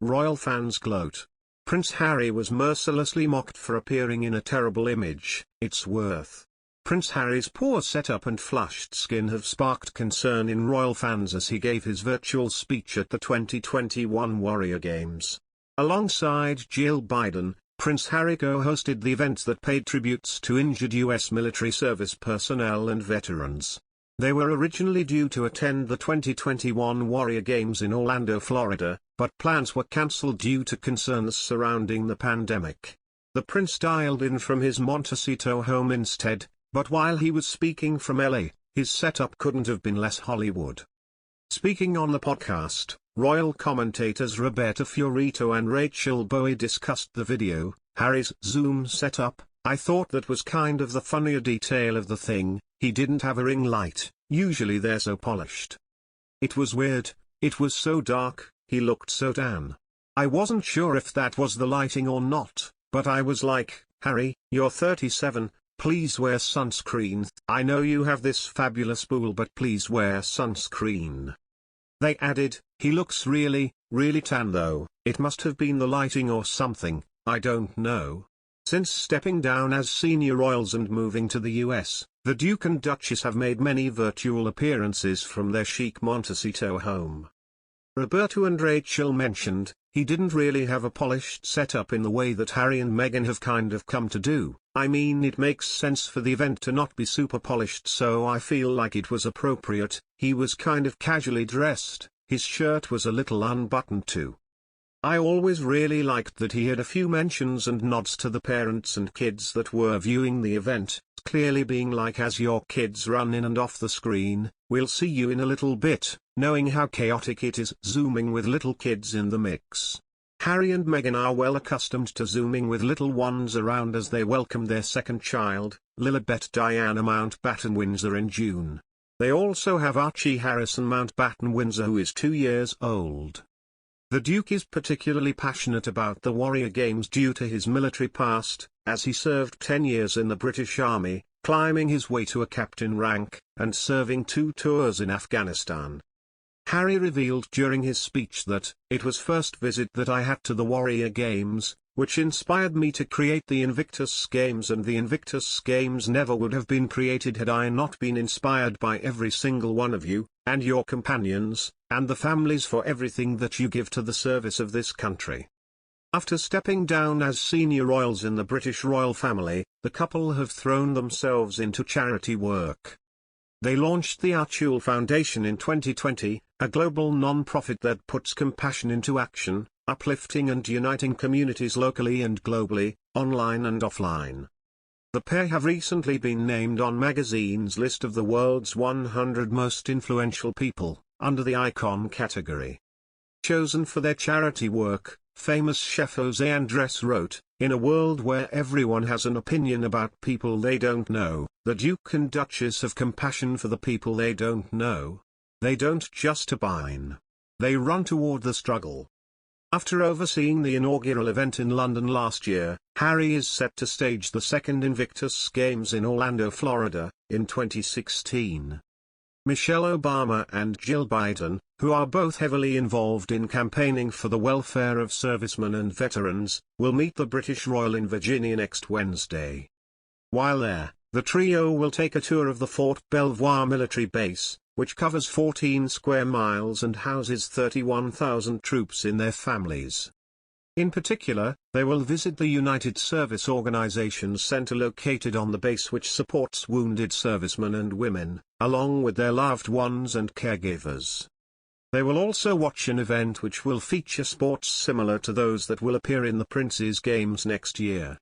Royal fans gloat. Prince Harry was mercilessly mocked for appearing in a terrible image. It's worth. Prince Harry's poor setup and flushed skin have sparked concern in royal fans as he gave his virtual speech at the 2021 Warrior Games. Alongside Jill Biden, Prince Harry co-hosted the event that paid tributes to injured U.S. military service personnel and veterans. They were originally due to attend the 2021 Warrior Games in Orlando, Florida, but plans were cancelled due to concerns surrounding the pandemic. The prince dialed in from his Montecito home instead, but while he was speaking from LA, his setup couldn't have been less Hollywood. Speaking on the podcast, royal commentators Roberta Fiorito and Rachel Bowie discussed the video. Harry's Zoom setup, I thought that was kind of the funnier detail of the thing. He didn't have a ring light, usually they're so polished. It was weird, it was so dark, he looked so tan. I wasn't sure if that was the lighting or not, but I was like, Harry, you're 37, please wear sunscreen. I know you have this fabulous pool, but please wear sunscreen. They added, he looks really, really tan though. It must have been the lighting or something, I don't know. Since stepping down as senior royals and moving to the US, the Duke and Duchess have made many virtual appearances from their chic Montecito home. Roberto and Rachel mentioned, he didn't really have a polished setup in the way that Harry and Meghan have kind of come to do. I mean, it makes sense for the event to not be super polished, so I feel like it was appropriate. He was kind of casually dressed, his shirt was a little unbuttoned too. I always really liked that he had a few mentions and nods to the parents and kids that were viewing the event, clearly being like, as your kids run in and off the screen, we'll see you in a little bit, knowing how chaotic it is zooming with little kids in the mix. Harry and Meghan are well accustomed to zooming with little ones around as they welcome their second child, Lilibet Diana Mountbatten Windsor, in June. They also have Archie Harrison Mountbatten Windsor, who is 2 years old. The Duke is particularly passionate about the Warrior Games due to his military past, as he served 10 years in the British Army, climbing his way to a captain rank, and serving 2 tours in Afghanistan. Harry revealed during his speech that, it was first visit that I had to the Warrior Games, which inspired me to create the Invictus Games, and the Invictus Games never would have been created had I not been inspired by every single one of you, and your companions, and the families, for everything that you give to the service of this country. After stepping down as senior royals in the British royal family, the couple have thrown themselves into charity work. They launched the Archul Foundation in 2020, a global non-profit that puts compassion into action, uplifting and uniting communities locally and globally, online and offline. The pair have recently been named on magazine's list of the world's 100 most influential people, under the icon category. Chosen for their charity work, famous chef Jose Andres wrote, in a world where everyone has an opinion about people they don't know, the Duke and Duchess have compassion for the people they don't know. They don't just opine. They run toward the struggle. After overseeing the inaugural event in London last year, Harry is set to stage the second Invictus Games in Orlando, Florida, in 2016. Michelle Obama and Jill Biden, who are both heavily involved in campaigning for the welfare of servicemen and veterans, will meet the British Royal in Virginia next Wednesday. While there, the trio will take a tour of the Fort Belvoir military base, which covers 14 square miles and houses 31,000 troops in their families. In particular, they will visit the United Service Organizations Center located on the base, which supports wounded servicemen and women, along with their loved ones and caregivers. They will also watch an event which will feature sports similar to those that will appear in the Prince's Games next year.